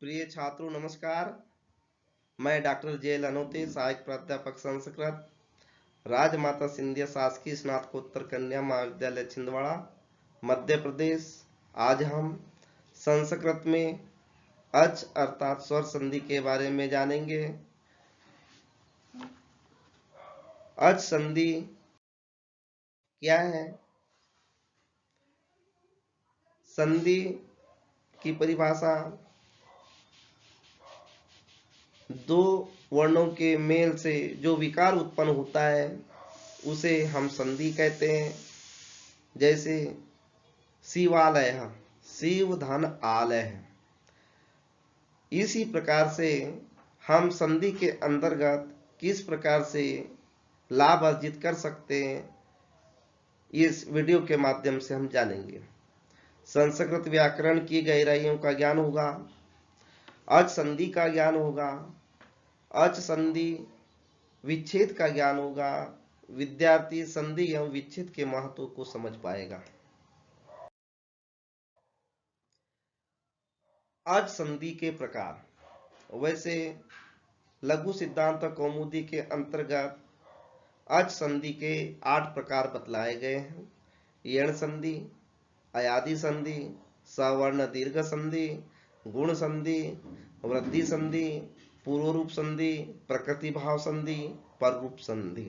प्रिय छात्रों नमस्कार। मैं डॉक्टर जे लनोते, सहायक प्राध्यापक संस्कृत, राजमाता सिंधिया शासकीय स्नातकोत्तर कन्या महाविद्यालय छिंदवाड़ा, मध्य प्रदेश। आज हम संस्कृत में अच अर्थात स्वर संधि के बारे में जानेंगे। अच संधि क्या है? संधि की परिभाषा दो वर्णों के मेल से जो विकार उत्पन्न होता है उसे हम संधि कहते हैं। जैसे शिवालय, शिव धन आलय। इसी प्रकार से हम संधि के अंतर्गत किस प्रकार से लाभ अर्जित कर सकते हैं, इस वीडियो के माध्यम से हम जानेंगे। संस्कृत व्याकरण की गहराइयों का ज्ञान होगा, अच संधि का ज्ञान होगा, अच संधि विच्छेद का ज्ञान होगा। विद्यार्थी संधि एवं विच्छेद के महत्व को समझ पाएगा। अच संधि के प्रकार, वैसे लघु सिद्धांत कौमुदी के अंतर्गत अच संधि के 8 प्रकार बतलाए गए हैं। यण संधि, अयादि संधि, सवर्ण दीर्घ संधि, गुण संधि, वृद्धि संधि, पूर्व रूप संधि, प्रकृति भाव संधि, पर रूप संधि।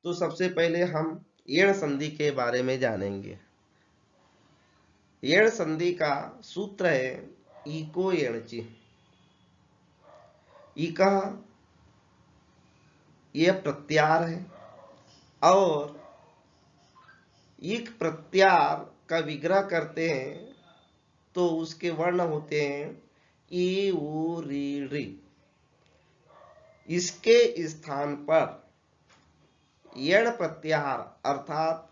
तो सबसे पहले हम यण संधि के बारे में जानेंगे। यण संधि का सूत्र है इको यणचि। इका यह प्रत्यार है और इक प्रत्यार का विग्रह करते हैं तो उसके वर्ण होते हैं ई उ री री। इसके स्थान पर यण प्रत्याहार अर्थात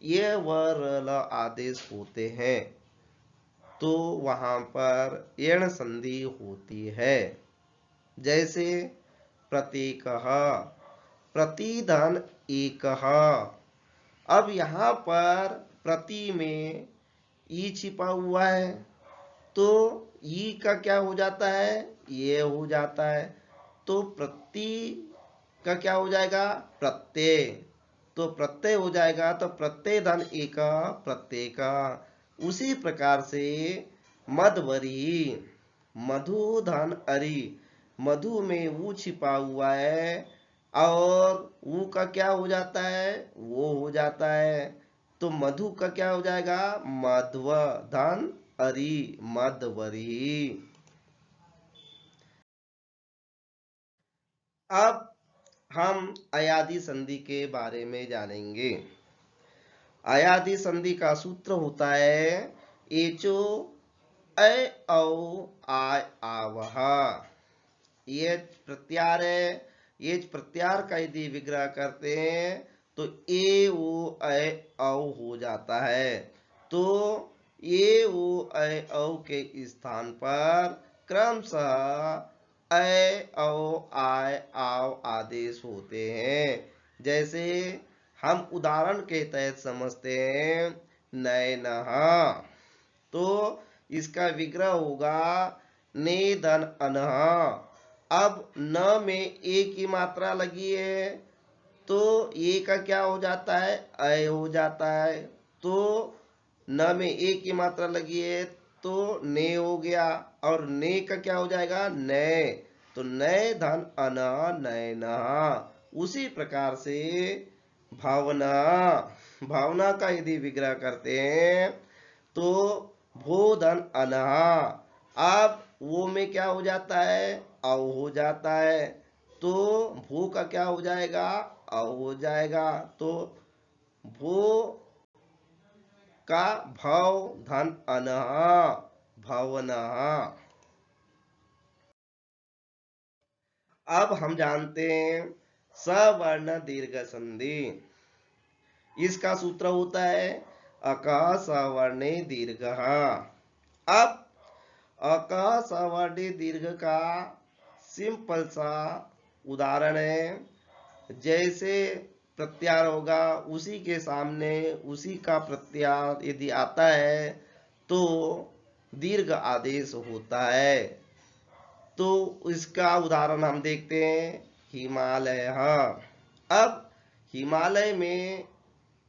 ये व र ल आदेश होते हैं तो वहां पर यण संधि होती है। जैसे प्रतीकः, प्रतिधन एकः। अब यहाँ पर प्रति में ई छिपा हुआ है तो ई का क्या हो जाता है? ये हो जाता है। तो प्रति का क्या हो जाएगा? प्रत्यय। तो प्रत्यय हो जाएगा तो प्रत्यय धन एक प्रत्यय का। उसी प्रकार से मधवरी, मधु धन अरि। मधु में ऊ छिपा हुआ है और ऊ का क्या हो जाता है? वो हो जाता है। तो मधु का क्या हो जाएगा? मध्व धन अरि, मधवरी। अब हम अयादि संधि के बारे में जानेंगे। अयादि संधि का सूत्र होता है एचो अ औ आय आवह। ये प्रत्यार है। ये प्रत्यार का यदि विग्रह करते हैं तो ए ओ अ औ हो जाता है। तो ए ओ अ औ के स्थान पर क्रमशः अ औ आय आव आदेश होते हैं। जैसे हम उदाहरण के तहत समझते हैं नयनः, तो इसका विग्रह होगा ने धन अनः। अब न में ए की मात्रा लगी है तो ए का क्या हो जाता है? अय हो जाता है। तो न में ए की मात्रा लगी है तो ने हो गया और ने का क्या हो जाएगा? नय। तो नय धन अन नयनः। उसी प्रकार से भावना, भावना का यदि विग्रह करते हैं तो भो धन अनः। अब वो में क्या हो जाता है? औ हो जाता है। तो भू का क्या हो जाएगा? औ हो जाएगा। तो भू का भव धन अनः, भवनः। अब हम जानते हैं सवर्ण दीर्घ संधि। इसका सूत्र होता है अक सवर्णे दीर्घः। अब अक सवर्णे दीर्घ का सिंपल सा उदाहरण है, जैसे प्रत्यार होगा उसी के सामने उसी का प्रत्यार यदि आता है तो दीर्घ आदेश होता है। तो इसका उदाहरण हम देखते हैं, हिमालय। अब हिमालय में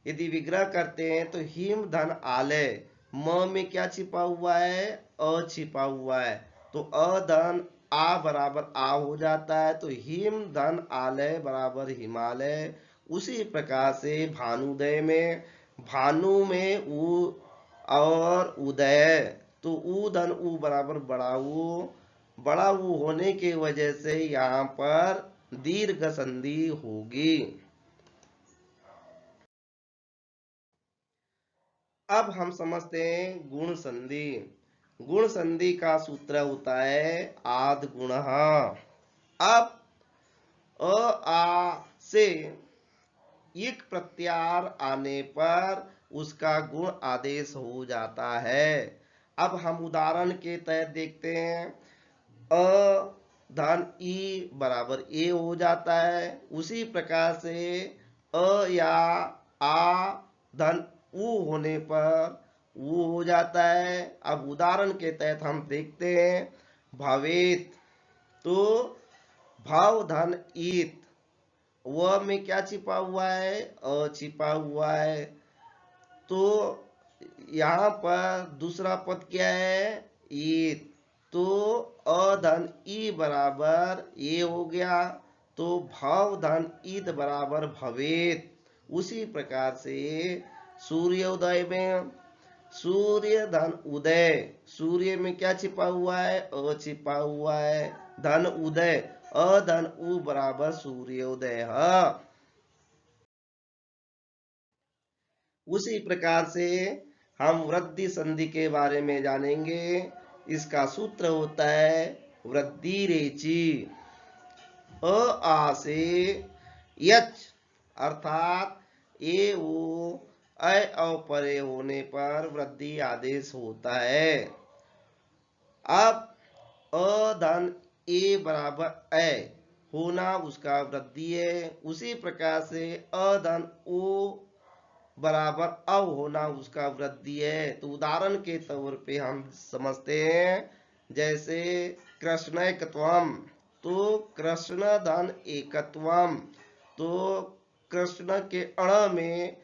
यदि विग्रह करते हैं तो हिम धन आलय, म में क्या छिपा हुआ है, अ छिपा हुआ है, तो अ धन आ बराबर आ हो जाता है, तो हिम धन आलय बराबर हिमालय। उसी प्रकार से भानुदय में, भानु में उ और उदय, तो उ धन उ बराबर बड़ा उ, बड़ा उ होने की वजह से यहाँ पर दीर्घ संधि होगी। अब हम समझते हैं गुण संधि। गुण संधि का सूत्र होता है आद गुण। अब अ आ से इक प्रत्यार आने पर उसका गुण आदेश हो जाता है। अब हम उदाहरण के तहत देखते हैं, अ धन ई बराबर ए हो जाता है। उसी प्रकार से अ या आ धन उ होने पर उ हो जाता है। अब उदाहरण के तहत हम देखते हैं, भवेत, तो भाव धन ईत, व में क्या छिपा हुआ है, अ छिपा हुआ है, तो यहाँ पर दूसरा पद क्या है, ईत, तो अ धन ई बराबर ये हो गया, तो भाव धन ईद बराबर भवेत। उसी प्रकार से सूर्योदय में, सूर्य धन उदय, सूर्य में क्या छिपा हुआ है, अ छिपा हुआ है, धन उदय, अ धन उ बराबर सूर्योदय। उसी प्रकार से हम वृद्धि संधि के बारे में जानेंगे। इसका सूत्र होता है वृद्धि रेची। अ आ से यच अर्थात ए ओ अय औ परे होने पर वृद्धि आदेश होता है। अब अ धन ए बराबर ए होना उसका वृद्धि है। उसी प्रकार से अ धन ओ बराबर अव होना उसका वृद्धि है। तो उदाहरण के तौर पे हम समझते हैं, जैसे कृष्ण एकत्वम, तो कृष्ण धन एकत्वम, तो कृष्ण के अण में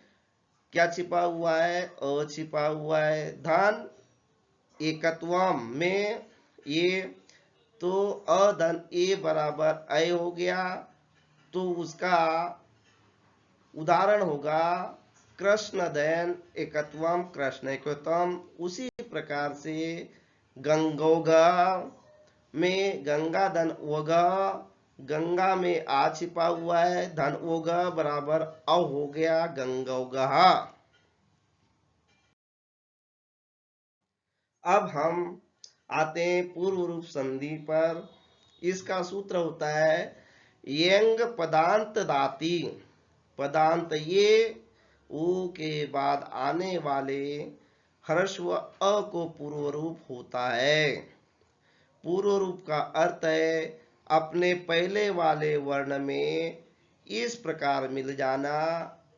क्या छिपा हुआ है, अ छिपा हुआ है, धन एकत्वम में ये, तो अ धन ए बराबर अय हो गया, तो उसका उदाहरण होगा कृष्ण दयन एकत्वम, कृष्ण एकत्वम। उसी प्रकार से गंगोगा में गंगा धन ओगा, गंगा में आ छिपा हुआ है, धन ओगा बराबर अ हो गया, गंगोगा। अब हम आते हैं पूर्व रूप संधि पर। इसका सूत्र होता है यंग पदांत दाती, पदांत ये ऊ के बाद आने वाले ह्रस्व अ को पूर्व रूप होता है। पूर्व रूप का अर्थ है अपने पहले वाले वर्ण में इस प्रकार मिल जाना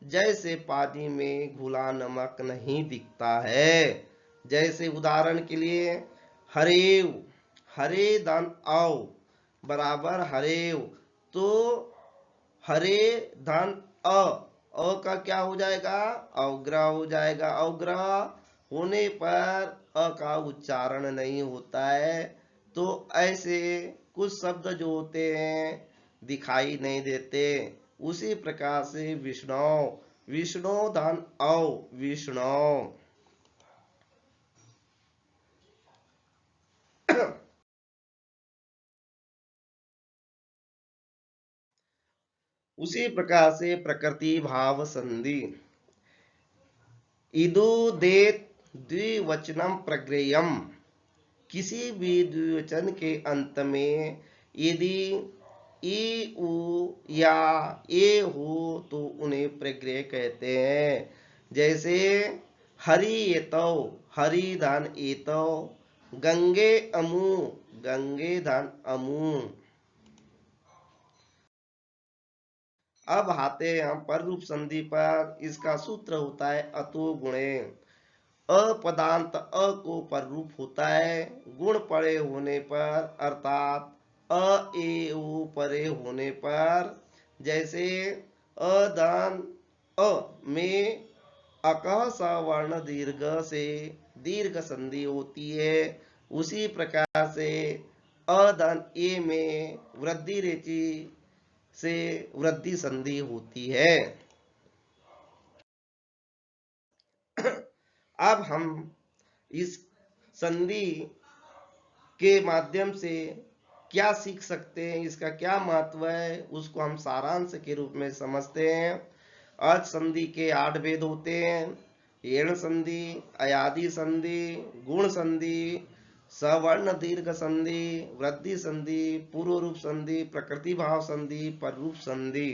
जैसे पानी में घुला नमक नहीं दिखता है। जैसे उदाहरण के लिए हरेव, हरे धन औ बराबर हरेव, तो हरे धन अ का क्या हो जाएगा, अवग्रह हो जाएगा। अवग्रह होने पर अ का उच्चारण नहीं होता है। तो ऐसे कुछ शब्द जो होते हैं दिखाई नहीं देते। उसी प्रकार से विष्णु, विष्णु धन औ, विष्णु। उसी प्रकार से प्रकृति भाव संधि, इदु देत द्विवचनम प्रग्रेयम, किसी भी द्विवचन के अंत में यदि ई उ या ए हो तो उन्हें प्रग्रह कहते हैं। जैसे हरि एतौ, हरि धन एतौ, गंगे अमु, गंगे धन अमु। अब आते हैं हम पर रूप संधि पर। इसका सूत्र होता है अतो गुणे। अपदांत अ को पर रूप होता है गुण परे होने पर, अर्थात अ ए उ परे होने पर। जैसे अदान अ में अकह सवर्ण दीर्घ से दीर्घ संधि होती है, उसी प्रकार से अदान ए में वृद्धि रेचि से वृद्धि संधि होती है। अब हम इस संधि के माध्यम से क्या सीख सकते हैं, इसका क्या महत्व है, उसको हम सारांश के रूप में समझते हैं। अर्थ संधि के 8 भेद होते हैं। एण संधि, अयादि संधि, गुण संधि, सवर्ण दीर्घ संधि, वृद्धि संधि, पूर्व रूप संधि, प्रकृति भाव संधि, पर रूप संधि।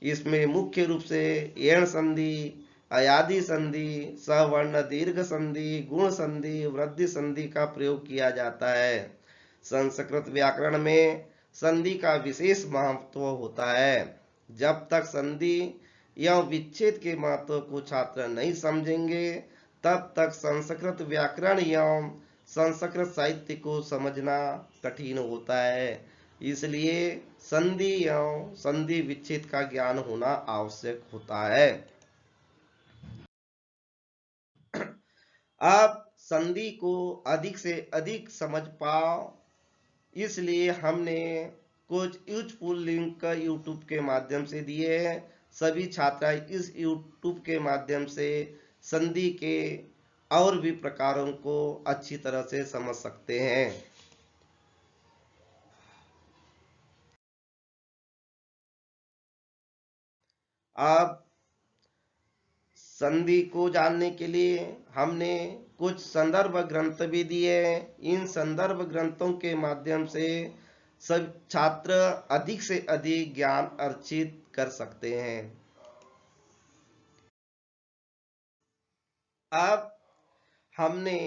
इसमें मुख्य रूप से एण संधि, अयादि संधि, सवर्ण दीर्घ संधि, गुण संधि, वृद्धि संधि का प्रयोग किया जाता है। संस्कृत व्याकरण में संधि का विशेष महत्व होता है। जब तक संधि या विच्छेद के महत्व को छात्र नहीं समझेंगे, तब तक संस्कृत व्याकरण एवं संस्कृत साहित्य को समझना कठिन होता है। इसलिए संधि एवं संधि विच्छेद का ज्ञान होना आवश्यक होता है। आप संधि को अधिक से अधिक समझ पाओ, इसलिए हमने कुछ यूजफुल लिंक यूट्यूब के माध्यम से दिए हैं। सभी छात्र इस यूट्यूब के माध्यम से संधि के और भी प्रकारों को अच्छी तरह से समझ सकते हैं। अब संधि को जानने के लिए हमने कुछ संदर्भ ग्रंथ भी दिए हैं। इन संदर्भ ग्रंथों के माध्यम से सब छात्र अधिक से अधिक ज्ञान अर्जित कर सकते हैं। अब हमने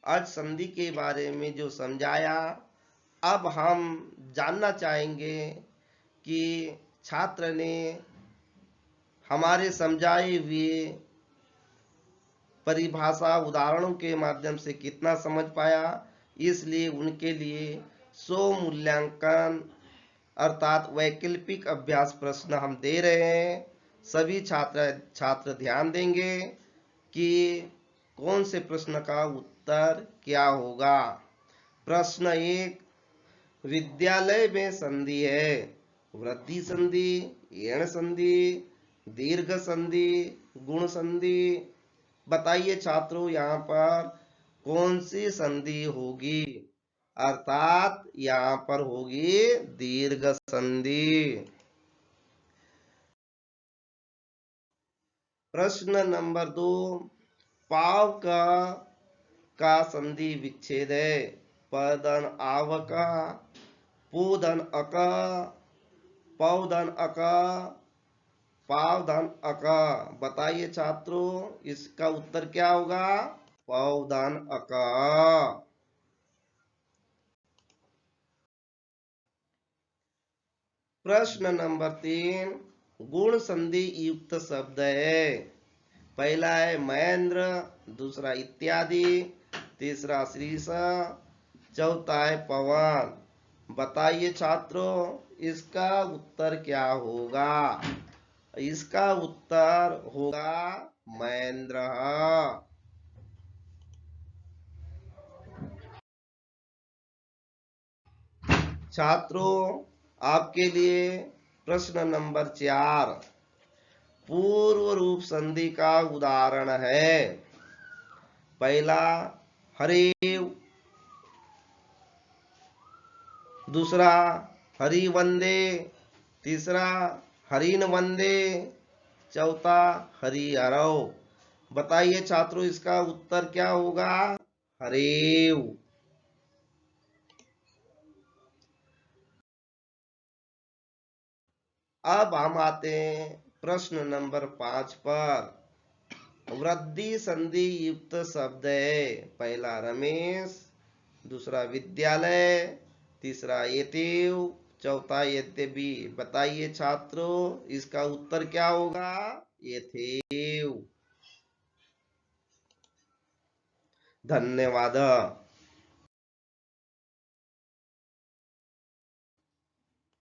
अर्थ संधि के बारे में जो समझाया, अब हम जानना चाहेंगे कि छात्र ने हमारे समझाए हुए परिभाषा उदाहरणों के माध्यम से कितना समझ पाया। इसलिए उनके लिए स्वमूल्यांकन अर्थात वैकल्पिक अभ्यास प्रश्न हम दे रहे हैं। सभी छात्र ध्यान देंगे कि कौन से प्रश्न का उत्तर क्या होगा। प्रश्न 1, विद्यालय में संधि है। वृद्धि संधि, एण संधि, दीर्घ संधि, गुण संधि। बताइए छात्रों, यहाँ पर कौन सी संधि होगी, अर्थात यहाँ पर होगी दीर्घ संधि। प्रश्न नंबर 2, पाव का संधि विच्छेद है। पदन आव का, पूधन अक, पौधन अक, पावधन अक। बताइए छात्रों, इसका उत्तर क्या होगा? पौधन अक। प्रश्न नंबर 3, गुण संधि युक्त शब्द है। पहला है महेंद्र, दूसरा इत्यादि, तीसरा श्रीश, चौथा है पवन। बताइए छात्रों, इसका उत्तर क्या होगा? इसका उत्तर होगा महेंद्र। छात्रों, आपके लिए प्रश्न नंबर 4, पूर्व रूप संधि का उदाहरण है। पहला हरिव, दूसरा हरि वंदे, तीसरा हरिन वंदे, चौथा हरि हरव। बताइए छात्रों, इसका उत्तर क्या होगा? हरेव। अब हम आते हैं प्रश्न नंबर 5 पर। वृद्धि संधि युक्त शब्द है। पहला रमेश, दूसरा विद्यालय, तीसरा यतिव, चौथा यद्यपि। बताइए छात्रों, इसका उत्तर क्या होगा? यथेव। धन्यवाद।